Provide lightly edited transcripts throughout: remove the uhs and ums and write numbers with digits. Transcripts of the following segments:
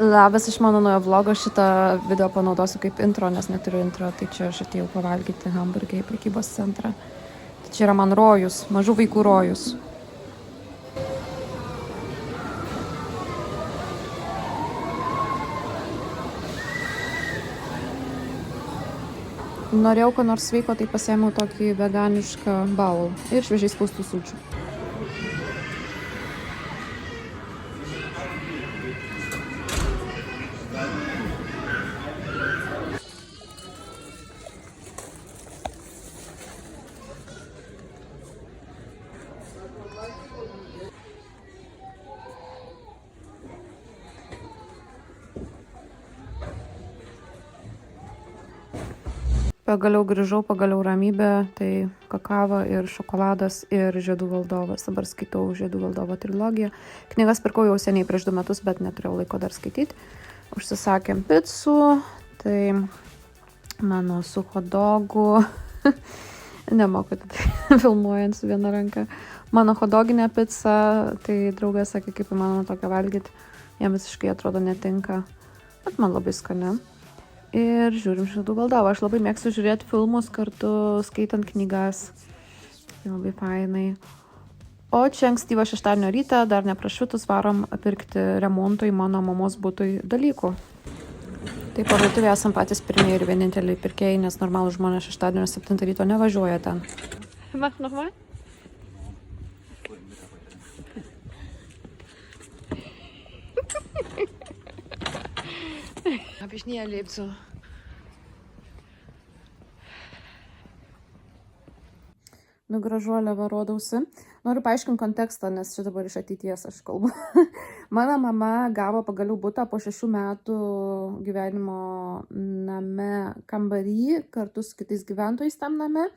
Labas iš mano naujo vlogo, šitą video panaudosiu kaip intro, nes neturiu intro, tai čia aš atėjau pavalgyti hamburgą į prekybos centrą. Tai čia yra man rojus, mažų vaikų rojus. Norėjau ko nors sveiko, tai pasiėmiau tokį veganišką baul ir šviežiai spaustų sulčių. Pagaliau grįžau, pagaliau ramybė, tai kakava ir šokoladas ir Žiedų valdovas. Dabar skaitau Žiedų valdovo trilogiją. Knygas pirkau jau seniai prieš 2 metus, bet neturėjau laiko dar skaityti. Užsisakėm picų, tai mano su hotdogu. Nemoku tai filmuojant su viena ranka. Mano hotdoginė pica, tai draugas sakė, kaip įmanoma tokią valgyti. Jam visiškai atrodo netinka, bet man labai skani. Ir žiūrim Žiedų valdovą. Aš labai mėgstu žiūrėti filmus kartu, skaitant knygas. Tai labai fainai. O čia ankstyvą šeštadienio rytą, dar neprašvitus, varom pirkti remontui mano mamos butui dalykų. Tai parduotuvėje esam patys pirmieji ir vieninteliai pirkėjai, nes normalų žmonės šeštadienio 7 ryto nevažiuoja ten. Mach nochmal. Hab ich nie erlebt so. Nu, gražuolė varodausi. Noriu paaiškinti kontekstą, nes čia dabar iš ateities aš kalbu. Mano mama gavo pagaliau butą po 6 metų gyvenimo name kambarį kartu su kitais gyventojais tam name.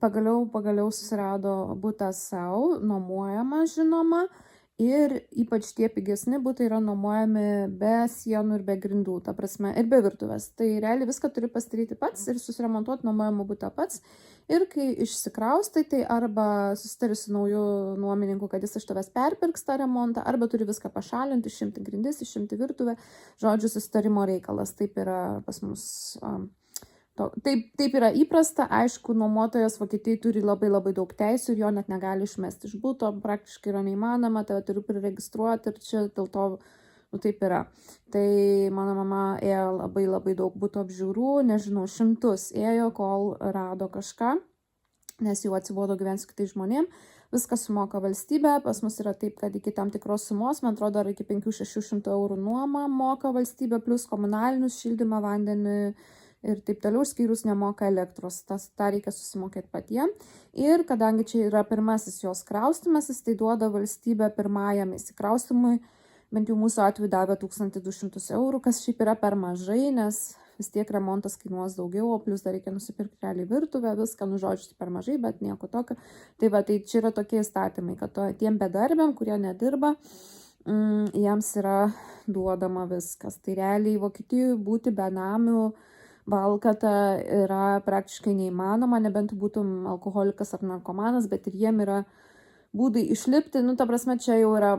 Pagaliau susirado butą savo, nuomojama žinoma. Ir ypač tie pigesni butai yra nuomojami be sienų ir be grindų, ta prasme, ir be virtuvės. Tai realiai viską turi pasidaryti pats ir susiremontuoti nuomojamą butą pats. Ir kai išsikraustai, tai arba susitari su nauju nuomininku, kad jis iš tavęs perpirks tą remontą, arba turi viską pašalinti, išimti grindis, išimti virtuvę. Žodžiu, susitarimo reikalas. Taip yra pas mus. Taip yra įprasta, aišku, nuomotojas Vokietijai turi labai daug teisių ir jo net negali išmesti iš buto, praktiškai yra neįmanoma, tave turiu priregistruoti ir čia dėl to, taip yra. Tai mano mama ėjo labai daug buto apžiūrų, nežinau, 100 ėjo, kol rado kažką, nes jau atsibodo gyventi su kitais žmonėm. Viską sumoka valstybė, pas mus yra taip, kad iki tam tikros sumos, man atrodo, iki 500–600 eurų nuomą moka valstybė, plus komunalinius, šildymą, vandenį, ir taip toliau, išskyrus nemoka elektros, tą reikia susimokėti patiem. Ir kadangi čia yra pirmasis jos kraustymasis, tai duoda valstybė pirmajam įsikraustymui, bent jau mūsų atveju davė 1200 eurų, kas šiaip yra per mažai, nes vis tiek remontas kainuos daugiau, o plus dar reikia nusipirkti realiai virtuvę, viską, nužodžiu, per mažai, bet nieko tokio. Tai va, tai čia yra tokie įstatymai, kad tiem bedarbiam, kurie nedirba, jiems yra duodama viskas. Tai realiai Vokietijoje būti benamių Valkata yra praktiškai neįmanoma, nebent būtum alkoholikas ar narkomanas, bet ir jiem yra būdai išlipti. Nu, ta prasme, čia jau yra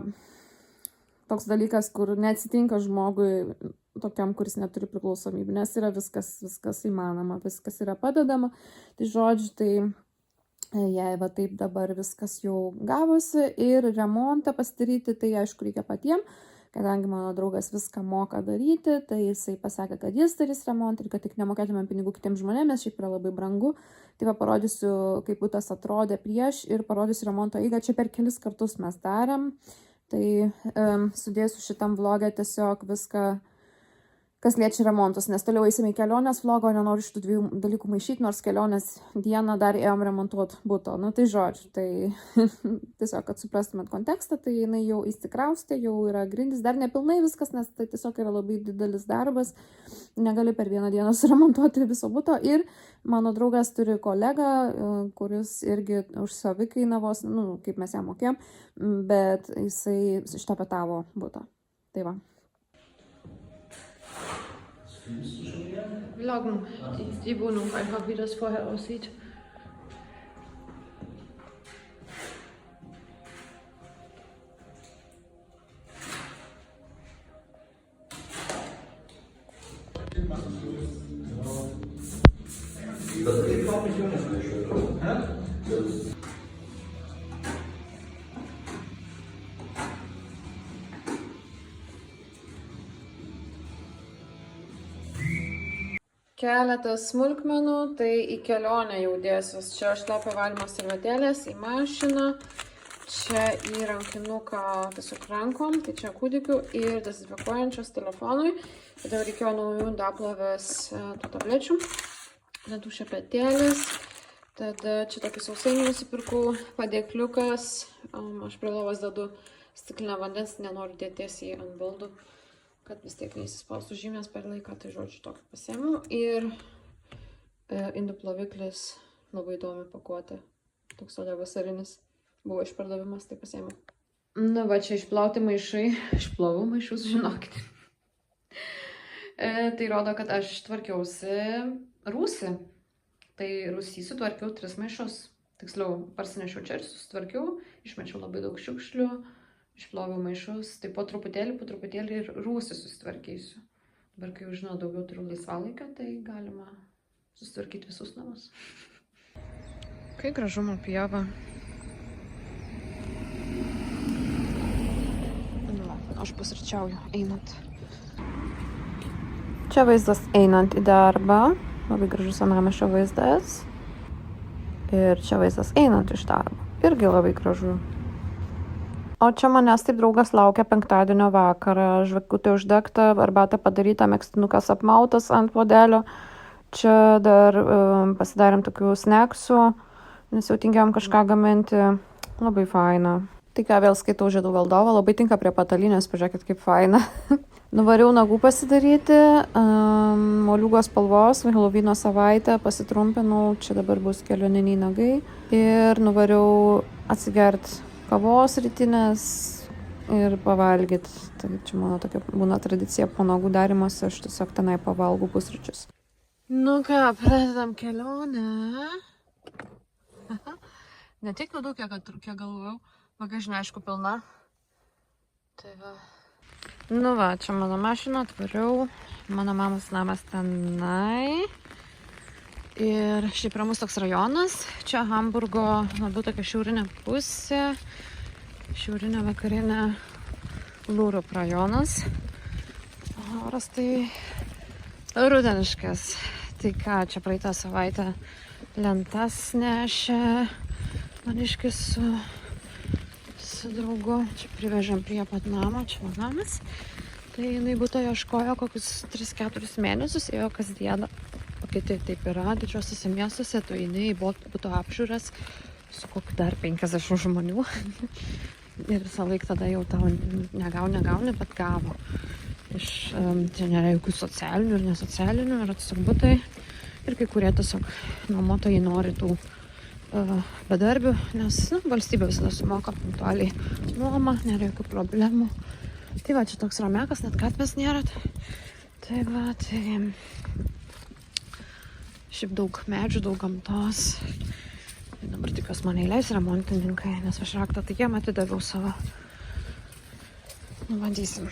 toks dalykas, kur neatsitinka žmogui tokiam, kuris neturi priklausomybių, nes yra viskas įmanoma, viskas yra padedama. Tai žodžiu, tai jei va taip dabar viskas jau gavosi ir remontą pasidaryti, tai aišku reikia patiem. Kadangi mano draugas viską moka daryti, tai jisai pasakė, kad jis darys remontą ir kad tik nemokėtumėm pinigų kitiems žmonėms, nes šiaip yra labai brangu. Tai va parodysiu, kaip butas atrodė prieš ir parodysiu remonto eigą. Čia per kelis kartus mes darėm. Tai sudėsiu šitam vlogę tiesiog viską, kas liečia remontus, nes toliau eisime į kelionės vlogą, nenoriu šitų 2 dalykų maišyti, nors kelionės dieną dar ėjom remontuoti buto. Nu tai žodžiu, tai tiesiog, kad suprastumėt kontekstą, tai jinai jau įsikraustė, jau yra grindys, dar nepilnai viskas, nes tai tiesiog yra labai didelis darbas, negali per vieną dieną suremontuoti viso buto. Ir mano draugas turi kolegą, kuris irgi už savikainavos, kaip mes ją mokėjom, bet jisai ištapetavo butą. Tai va. Vloggen, die Wohnung, einfach wie das vorher aussieht. Keletas smulkmenų, tai į kelionę jau dėsiuos. Čia šlapio valymo servetėlės į mašiną, čia į rankinuką tiesiog rankom, tai čia kūdikių ir dezinfekuojančios telefonui. Tada reikėjo naujų indaplovės tų tablečių, dantų šepetėlis, tada čia tokį sausainį nusipirkau, padėkliukas, aš prie lovos dedu stiklinę vandens, nenoriu dėti tiesiai ant baldų, kad vis tiek neįsispaustų žymės per laiką, tai žodžiu tokį pasiėmiau. Ir indų ploviklis, labai įdomi pakuotė, toks olė vasarinis, buvo išpardavimas, tai pasiėmiau. Na va, čia išplauti maišai, išplovau maišus, žinokit. Tai rodo, kad aš tvarkiausi rūsį, tai rūsį sutvarkiau 3 maišus, tiksliau parsinešiau čia ir susitvarkiau, išmečiau labai daug šiukšlių. Išploviau maišus, tai po truputėlį ir rūsį susitvarkysiu. Dabar, kai jau žinau, daugiau turiu laisvalaikio, tai galima susitvarkyti visus namus. Kai gražumo pieva. Nu, aš pusryčiauju einant. Čia vaizdas einant į darbą. Labai gražus senamiesčio vaizdas. Ir čia vaizdas einant iš darbo. Irgi labai gražu. O čia manęs taip draugas laukia penktadienio vakarą, žvakutė uždegta, arbata padaryta, megztinukas apmautas ant puodelio. Čia dar pasidarėm tokių snacksų, nes jau tingėjom kažką gaminti. Labai faina. Tai ką vėl skaitau Žiedų valdovą, labai tinka prie patalinės, pažiūrėkit kaip faina. Nuvariau nagų pasidaryti, moliūgos spalvos, Helovino savaitę pasitrumpinau, čia dabar bus kelioniniai nagai. Ir nuvariau atsigert kavos rytinės ir pavalgyti. Tai čia mano tokia būna tradicija po nagų darimuose, aš tiesiog tenai pavalgau pusryčius. Nu ką, pradedam kelionę. Ne tiek daug, kiek galvojau. Bagažinė, aišku, pilna. Tai va. Nu va, čia mano mašina, atvariau. Mano mamos namas tenai. Ir šiaip ramus toks rajonas, čia Hamburgo labiau tokia šiaurinė pusė, šiaurinė vakarinė Lūrup rajonas. Oras tai rudeniškas. Tai ką, čia praeitą savaitę lentas nešė maniškis su draugu. Čia privežėm prie pat namo, čia mano namas. Tai jinai būtų ieškojo kokius 3-4 mėnesius, ėjo kasdieną. O kiti taip yra, didžiuosiuose miestuose, tu eini į būtų apžiūras su kokiu dar 50 žmonių. Ir visą laiką tada jau tau negauni, bet gavo. Čia nėra jokių socialinių ir nesocialinių, yra tiesiog butai. Ir kai kurie tiesiog nuomotojai nori tų bedarbių, nes valstybė visada sumoka punktualiai nuomą, nėra jokių problemų. Tai va, čia toks ramekas, net gatvės nėra. Tai va, tai... Šiaip daug medžių, daug gamtos. Ir dabar tikiuosi mane įleis remontininkai, nes aš raktą tai jiem atidaviau savo. Nu, bandysim.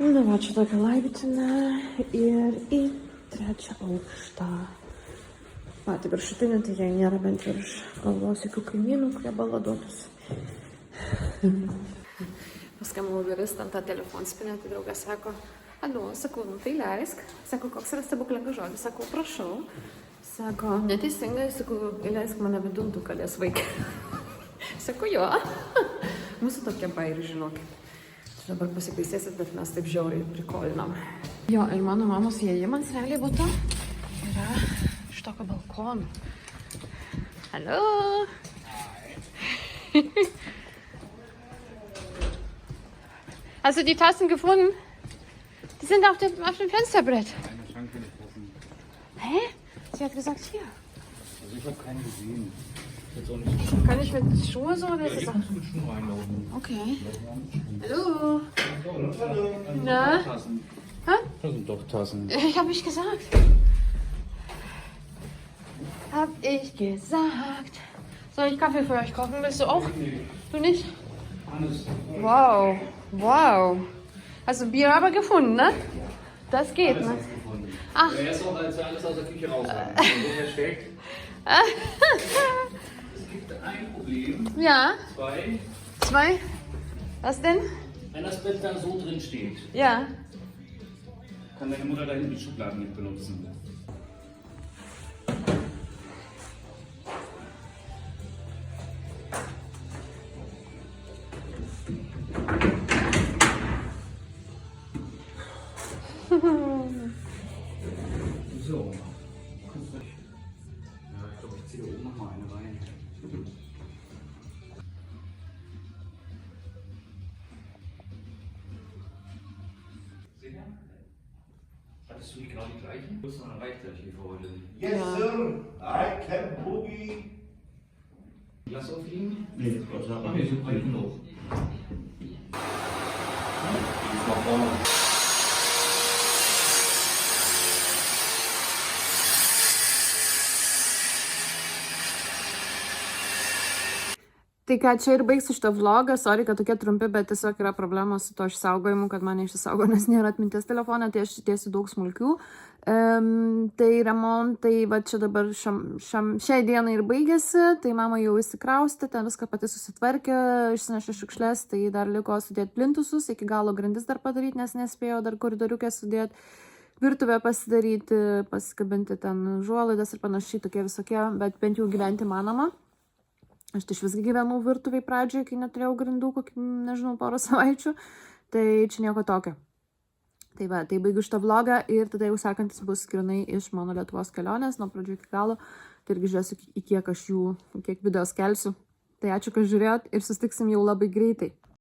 Nu, va, čia tokia laiptinė ir į 3 aukštą. Va, tai viršutinė, tai jei nėra bent virš galvos jokių kaimynų, kurie baladotus. Paskambinau duris, ten tą telefonspinę, tai draugas sako, alio, sakau, nu tai leisk. Sako, koks yra stebuklingas žodis, sakau, prašau. Sako, neteisingai, sakau, įleisk mane vidun, tu kalės vaikai. Sako, jo. Mūsų tokie bairi, žinokit. Čia dabar pasiklausėsit, bet mes taip žiauriai prikolinam. Jo, ir mano mamos įėjimas realiai būtų yra iš tokio balkono. Hallo. Hast du die Tassen gefunden? Die sind auf dem Fensterbrett. Meine Schranke nicht offen. Hä? Sie hat gesagt, hier. Also ich habe keine gesehen. Jetzt auch nicht. Kann ich mit Schuhe so? Oder Ja, hier kannst du mit Schuhen reinlaufen. Okay. Hallo. Na? Tassen. Hä? Das sind doch Tassen. Ich hab ich gesagt. Hab ich gesagt. Soll ich Kaffee für euch kochen? Willst du auch? Du nicht? Hannes. Wow, wow. Also Bier aber gefunden, ne? Das geht, Alles ne? gefunden. Ach. Er ist auch, als wir alles aus der Küche raus haben. Und so versteckt. Es gibt ein Problem. Ja, Zwei. Was denn? Wenn das Bett dann so drin steht, Ja. kann deine Mutter da hinten die Schubladen mit benutzen. So. Ja, ich glaube, ich ziehe da oben noch mal eine rein. Sicher? Hattest du nicht genau die gleichen? Du bist noch eine Reichgleiche für heute. Yes, sir. I can boogie. Lass aufliegen? Nee, Gott sei Ach, Dank. wir sind weit genug. Ist noch vorne. Tai ką, čia ir baigsiu šitą vlogą, sorry, kad tokie trumpi, bet tiesiog yra problemos su to išsaugojimu, kad man neišsisaugo, nes nėra atminties telefoną, tai aš dėsiu daug smulkių. Tai remontai, va čia dabar šiai dienai ir baigėsi, tai mama jau įsikraustė, ten viską pati susitvarkė, išsinešė šiukšlės, tai dar liko sudėti plintusus, iki galo grindis dar padaryti, nes nespėjau dar koridoriukę sudėti, virtuvę pasidaryti, pasikabinti ten žuolaidas ir panašiai, tokie visokie, bet bent jau gyventi manoma. Aš tai iš visgi gyvenau virtuviai pradžioje, kai neturėjau grindų, kokį, nežinau, porą savaičių, tai čia nieko tokio. Tai va, tai baigiu šitą vlogą ir tada jau sekantis bus skrinai iš mano Lietuvos kelionės, nuo pradžių iki galo, tai irgi žiūrėsiu, kiek video skelsiu. Tai ačiū, kad žiūrėjot ir susitiksim jau labai greitai.